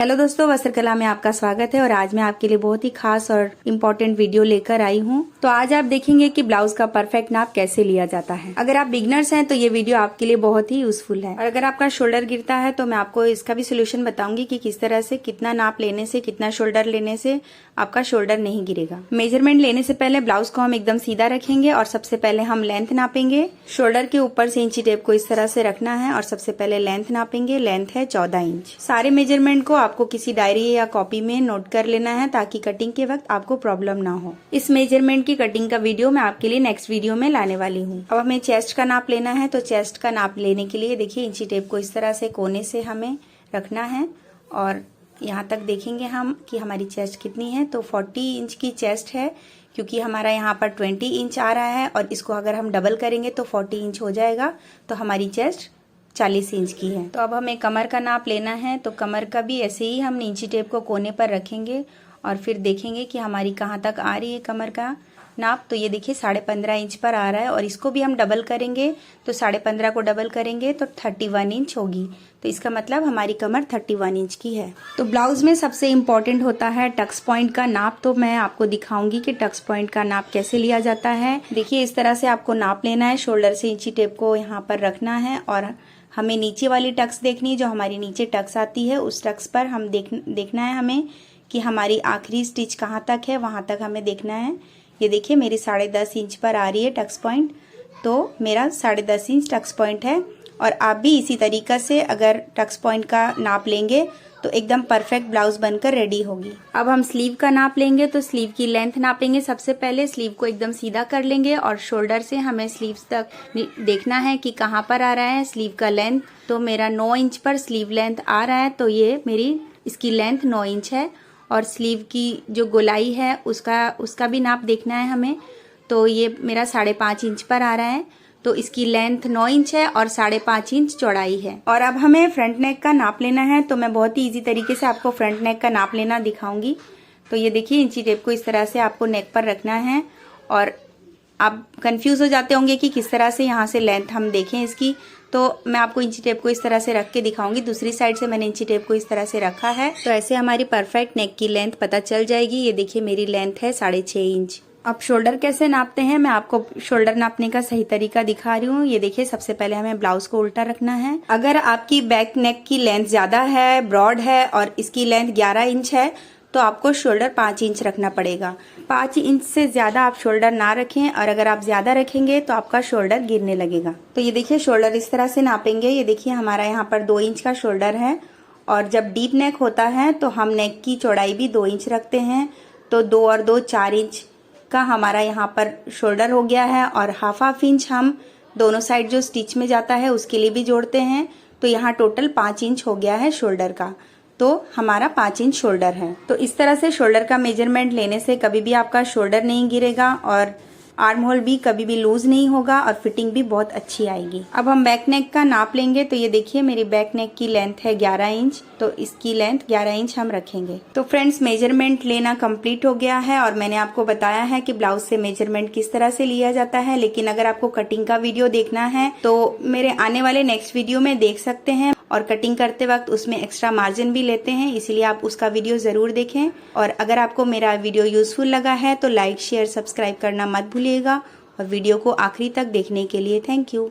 Hello दोस्तों, वस्त्र कला में आपका स्वागत है और आज मैं आपके लिए बहुत ही खास और इम्पोर्टेंट वीडियो लेकर आई हूँ। तो आज आप देखेंगे कि ब्लाउज का परफेक्ट नाप कैसे लिया जाता है। अगर आप बिगनर्स हैं तो ये वीडियो आपके लिए बहुत ही यूजफुल है। और अगर आपका शोल्डर गिरता है तो मैं आपको इसका भी सोल्यूशन बताऊंगी कि किस तरह से कितना नाप लेने से, कितना शोल्डर लेने से आपका शोल्डर नहीं गिरेगा। मेजरमेंट लेने से पहले ब्लाउज को हम एकदम सीधा रखेंगे और सबसे पहले हम लेंथ नापेंगे। शोल्डर के ऊपर से इंची टेप को इस तरह से रखना है और सबसे पहले लेंथ नापेंगे। लेंथ है 14 इंच। सारे मेजरमेंट को आपको किसी डायरी या कॉपी में नोट कर लेना है ताकि कटिंग के वक्त आपको प्रॉब्लम ना हो। इस मेजरमेंट की कटिंग का वीडियो मैं आपके लिए नेक्स्ट वीडियो में लाने वाली हूँ। अब हमें चेस्ट का नाप लेना है। तो चेस्ट का नाप लेने के लिए देखिए, इंची टेप को इस तरह से कोने से हमें रखना है और यहाँ तक देखेंगे हम कि हमारी चेस्ट कितनी है। तो 40 इंच की चेस्ट है, क्योंकि हमारा यहाँ पर 20 इंच आ रहा है और इसको अगर हम डबल करेंगे तो 40 इंच हो जाएगा। तो हमारी चेस्ट 40 इंच की है। तो अब हमें कमर का नाप लेना है। तो कमर का भी ऐसे ही हम इंची टेप को कोने पर रखेंगे और फिर देखेंगे कि हमारी कहाँ तक आ रही है कमर का नाप। तो ये देखिए 15.5 इंच पर आ रहा है और इसको भी हम डबल करेंगे। तो 15.5 को डबल करेंगे तो 31 इंच होगी। तो इसका मतलब हमारी कमर 31 इंच की है। तो ब्लाउज में सबसे इम्पोर्टेंट होता है टक्स पॉइंट का नाप। तो मैं आपको दिखाऊंगी कि टक्स पॉइंट का नाप कैसे लिया जाता है। देखिए, इस तरह से आपको नाप लेना है। शोल्डर से इंची टेप को यहाँ पर रखना है और हमें नीचे वाली टक्स देखनी है। जो हमारी नीचे टक्स आती है उस टक्स पर हम देखना है हमें कि हमारी आखिरी स्टिच कहाँ तक है, वहां तक हमें देखना है। ये देखिए, मेरी 10.5 इंच पर आ रही है टक्स पॉइंट। तो मेरा 10.5 इंच टक्स पॉइंट है और आप भी इसी तरीका से अगर टक्स पॉइंट का नाप लेंगे तो एकदम परफेक्ट ब्लाउज बनकर रेडी होगी। अब हम स्लीव का नाप लेंगे। तो स्लीव की लेंथ नापेंगे। सबसे पहले स्लीव को एकदम सीधा कर लेंगे और शोल्डर से हमें स्लीव्स तक देखना है कि कहाँ पर आ रहा है स्लीव का लेंथ। तो मेरा 9 इंच पर स्लीव लेंथ आ रहा है। तो ये मेरी इसकी लेंथ 9 इंच है और स्लीव की जो गोलाई है उसका भी नाप देखना है हमें। तो ये मेरा 5.5 इंच पर आ रहा है। तो इसकी लेंथ 9 इंच है और 5.5 इंच चौड़ाई है। और अब हमें फ्रंट नेक का नाप लेना है। तो मैं बहुत ही इजी तरीके से आपको फ्रंट नेक का नाप लेना दिखाऊंगी। तो ये देखिए, इंची टेप को इस तरह से आपको नेक पर रखना है और आप कंफ्यूज हो जाते होंगे कि किस तरह से यहाँ से लेंथ हम देखें इसकी। तो मैं आपको इंची टेप को इस तरह से रख के दिखाऊंगी। दूसरी साइड से मैंने इंची टेप को इस तरह से रखा है। तो ऐसे हमारी परफेक्ट नेक की लेंथ पता चल जाएगी। ये देखिए, मेरी लेंथ है 6.5 इंच। अब शोल्डर कैसे नापते हैं, मैं आपको शोल्डर नापने का सही तरीका दिखा रही हूँ। ये देखिए, सबसे पहले हमें ब्लाउज को उल्टा रखना है। अगर आपकी बैक नेक की लेंथ ज्यादा है, ब्रॉड है और इसकी लेंथ 11 इंच है तो आपको शोल्डर 5 इंच रखना पड़ेगा। 5 इंच से ज्यादा आप शोल्डर ना रखें और अगर आप ज्यादा रखेंगे तो आपका शोल्डर गिरने लगेगा। तो ये देखिए, शोल्डर इस तरह से नापेंगे। ये देखिए, हमारा यहाँ पर 2 इंच का शोल्डर है और जब डीप नेक होता है तो हम नेक की चौड़ाई भी 2 इंच रखते हैं। तो 2 और 2 4 इंच का हमारा यहाँ पर शोल्डर हो गया है और हाफ इंच हम दोनों साइड जो स्टिच में जाता है उसके लिए भी जोड़ते हैं। तो यहाँ टोटल 5 इंच हो गया है शोल्डर का। तो हमारा 5 इंच शोल्डर है। तो इस तरह से शोल्डर का मेजरमेंट लेने से कभी भी आपका शोल्डर नहीं गिरेगा और आर्म होल भी कभी भी लूज नहीं होगा और फिटिंग भी बहुत अच्छी आएगी। अब हम बैक नेक का नाप लेंगे। तो ये देखिए, मेरी बैक नेक की लेंथ है 11 इंच। तो इसकी लेंथ 11 इंच हम रखेंगे। तो फ्रेंड्स, मेजरमेंट लेना कंप्लीट हो गया है और मैंने आपको बताया है कि ब्लाउज से मेजरमेंट किस तरह से लिया जाता है। लेकिन अगर आपको कटिंग का वीडियो देखना है तो मेरे आने वाले नेक्स्ट वीडियो में देख सकते हैं। और कटिंग करते वक्त उसमें एक्स्ट्रा मार्जिन भी लेते हैं, इसीलिए आप उसका वीडियो जरूर देखें। और अगर आपको मेरा वीडियो यूजफुल लगा है तो लाइक, शेयर, सब्सक्राइब करना मत भूलिएगा और वीडियो को आखिरी तक देखने के लिए थैंक यू।